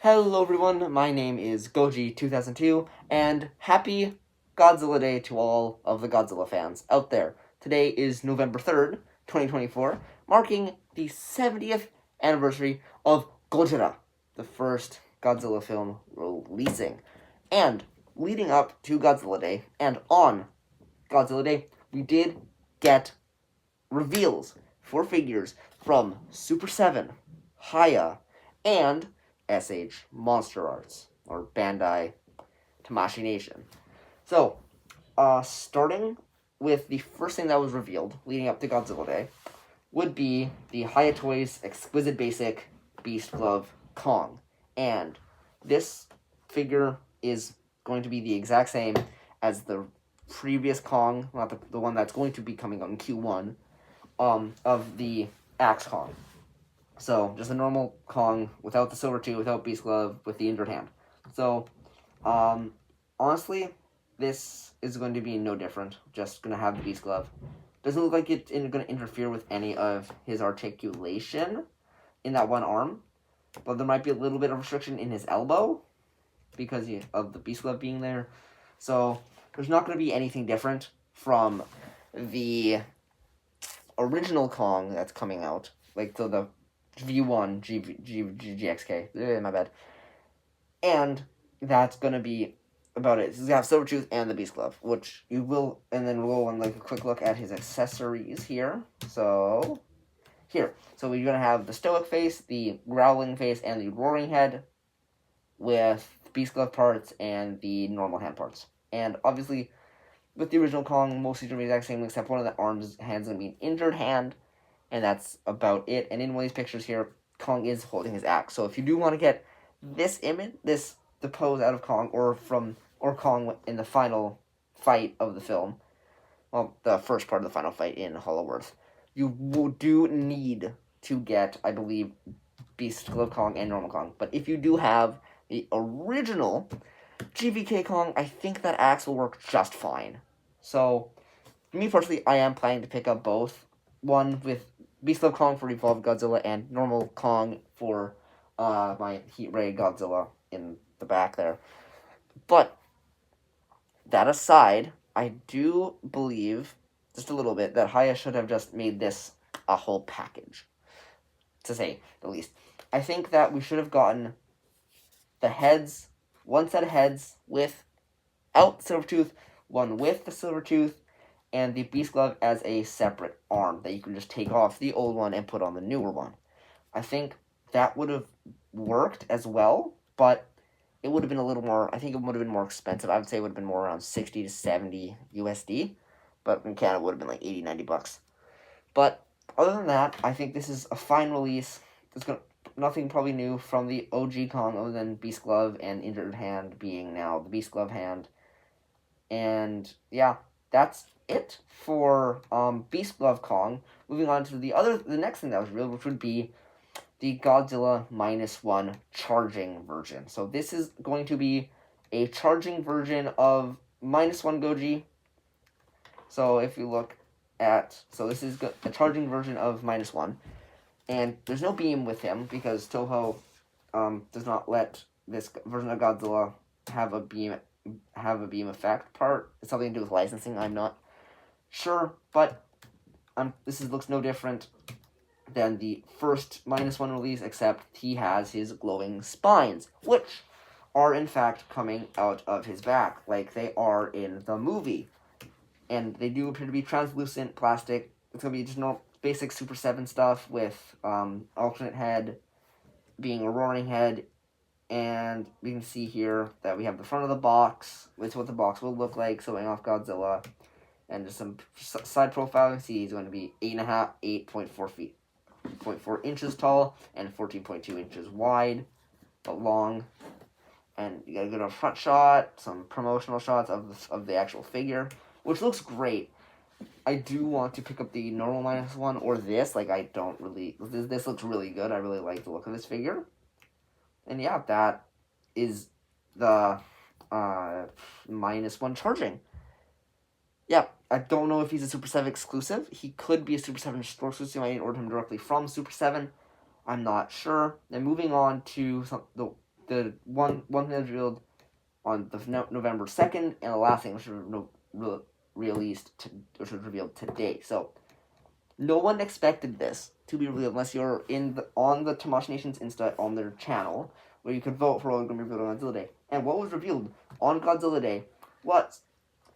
Hello everyone, my name is Goji2002, and happy Godzilla Day to all of the Godzilla fans out there. Today is November 3rd, 2024, marking the 70th anniversary of Godzilla, the first Godzilla film releasing. And leading up to Godzilla Day, and on Godzilla Day, we did get reveals for figures from Super 7, Haya, and SH Monster Arts, or Bandai Tamashii Nation. So, starting with the first thing that was revealed leading up to Godzilla Day would be the Haya Toys Exquisite Basic Beast Glove Kong. And this figure is going to be the exact same as the previous Kong, not the one that's going to be coming out in Q1, of the Axe Kong. So, just a normal Kong without the silver tooth, without Beast Glove, with the injured hand. So, honestly, this is going to be no different. Just going to have the Beast Glove. Doesn't look like it's going to interfere with any of his articulation in that one arm. But there might be a little bit of restriction in his elbow because of the Beast Glove being there. So, there's not going to be anything different from the original Kong that's coming out. Like, so the V1 GXK. My bad. And that's going to be about it. He's going to have Silver Tooth and the Beast Glove, which you will, and then we'll go and like a quick look at his accessories here. So, here. So we're going to have the Stoic face, the Growling face, and the Roaring head with Beast Glove parts and the normal hand parts. And obviously, with the original Kong, mostly going to be the exact same, except one of the hand's going to be an injured hand, and that's about it. And in one of these pictures here, Kong is holding his axe. So if you do want to get this image, the pose out of Kong, or Kong in the final fight of the film, well, the first part of the final fight in Hollow Earth, you do need to get, I believe, Beast Glove Kong and normal Kong. But if you do have the original GVK Kong, I think that axe will work just fine. So, me personally, I am planning to pick up both. One with Beast Glove Kong for Evolved Godzilla and normal Kong for my Heat Ray Godzilla in the back there. But, that aside, I do believe, just a little bit, that Haya should have just made this a whole package. To say the least. I think that we should have gotten the heads, one set of heads without Silver Tooth, one with the Silver Tooth, and the Beast Glove as a separate arm that you can just take off the old one and put on the newer one. I think that would have worked as well, but it would have been a little more, I think it would have been more expensive. I would say it would have been more around 60 to 70 USD, but in Canada it would have been like 80, 90 bucks. But other than that, I think this is a fine release. There's nothing probably new from the OG Kong other than Beast Glove and injured hand being now the Beast Glove hand. And yeah, that's it for Beast Glove Kong. Moving on to the next thing that was revealed, which would be the Godzilla -1 charging version. So this is going to be a charging version of -1 Goji. So if you look at, so this is a charging version of -1, and there's no beam with him because Toho does not let this version of Godzilla have a beam effect part. It's something to do with licensing. I'm not sure, but this looks no different than the first -1 release, except he has his glowing spines, which are in fact coming out of his back, like they are in the movie. And they do appear to be translucent plastic. It's going to be just normal, basic Super 7 stuff with alternate head being a roaring head. And we can see here that we have the front of the box, which is what the box will look like, showing off Godzilla. And just some side profile. You can see he's going to be 8.4 feet. 0.4 inches tall and 14.2 inches wide, but long. And you got a good front shot, some promotional shots of the actual figure, which looks great. I do want to pick up the normal -1 or this. Like, I don't really... This looks really good. I really like the look of this figure. And yeah, that is the -1 charging. Yeah, I don't know if he's a Super 7 exclusive. He could be a Super 7 store exclusive. I might order him directly from Super 7. I'm not sure. Then moving on to the one thing that was revealed on the November 2nd, and the last thing which was released which was revealed today. So no one expected this to be revealed unless you're on the Tomash Nation's Insta on their channel, where you could vote for what was going to be revealed on Godzilla Day. And what was revealed on Godzilla Day was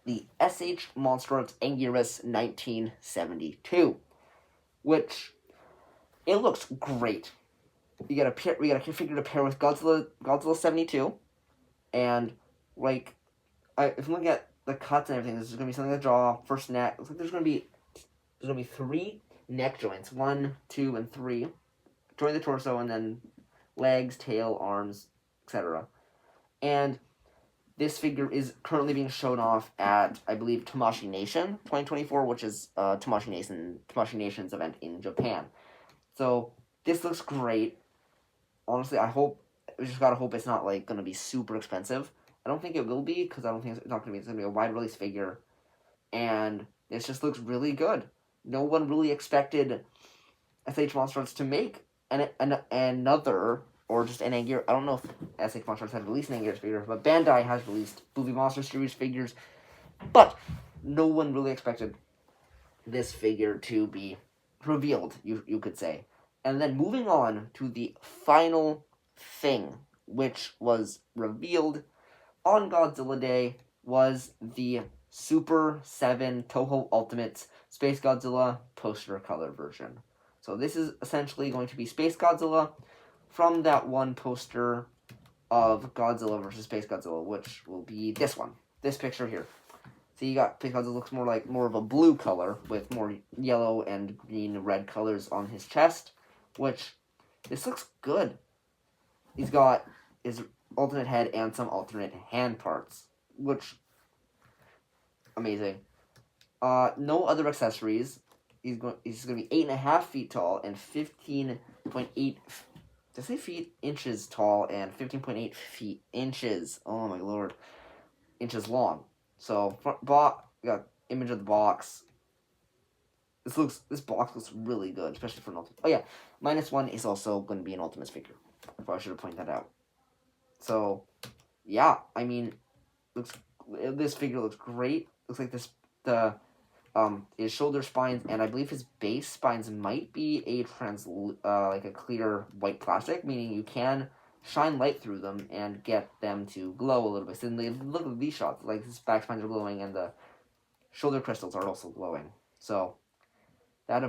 the SH Monstrous Anguirus 1972, which it looks great. We got a figure to pair with Godzilla 72, and like, if you look at the cuts and everything, this is gonna be something to draw first neck. Looks like there's gonna be 3 neck joints, 1, 2, and 3, join the torso, and then legs, tail, arms, etc. And this figure is currently being shown off at, I believe, Tomashi Nation 2024, which is Tomashi Nation's event in Japan. So this looks great. Honestly, we just gotta hope it's not like gonna be super expensive. I don't think it will be, because I don't think it's not gonna be. It's gonna be a wide release figure, and it just looks really good. No one really expected SH Monsters to make another, or just an Anguirus. I don't know if SH Monsters has released an Anguirus figure, but Bandai has released Movie Monster Series figures. But no one really expected this figure to be revealed, you could say. And then moving on to the final thing, which was revealed on Godzilla Day, was the Super 7 Toho Ultimates Space Godzilla poster color version. So this is essentially going to be Space Godzilla from that one poster of Godzilla versus Space Godzilla, which will be this one, this picture here. So you got Space Godzilla looks more of a blue color with more yellow and green and red colors on his chest, which this looks good. He's got his alternate head and some alternate hand parts, which amazing. No other accessories. He's going to be 8.5 feet tall and 15.8. Did I say feet? Inches tall and 15.8 feet inches. Oh my lord, inches long. So got image of the box. This box looks really good, especially for an Ultimate. Oh yeah, -1 is also going to be an Ultimate figure. I should have pointed that out. So yeah, I mean, this figure looks great. Looks like his shoulder spines, and I believe his base spines might be like a clear white plastic, meaning you can shine light through them and get them to glow a little bit. So look at these shots, like his back spines are glowing and the shoulder crystals are also glowing. So that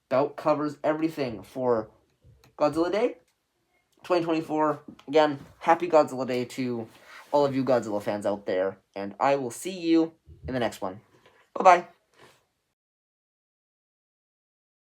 about covers everything for Godzilla Day 2024. Again, happy Godzilla Day to all of you Godzilla fans out there, and I will see you in the next one. Bye-bye.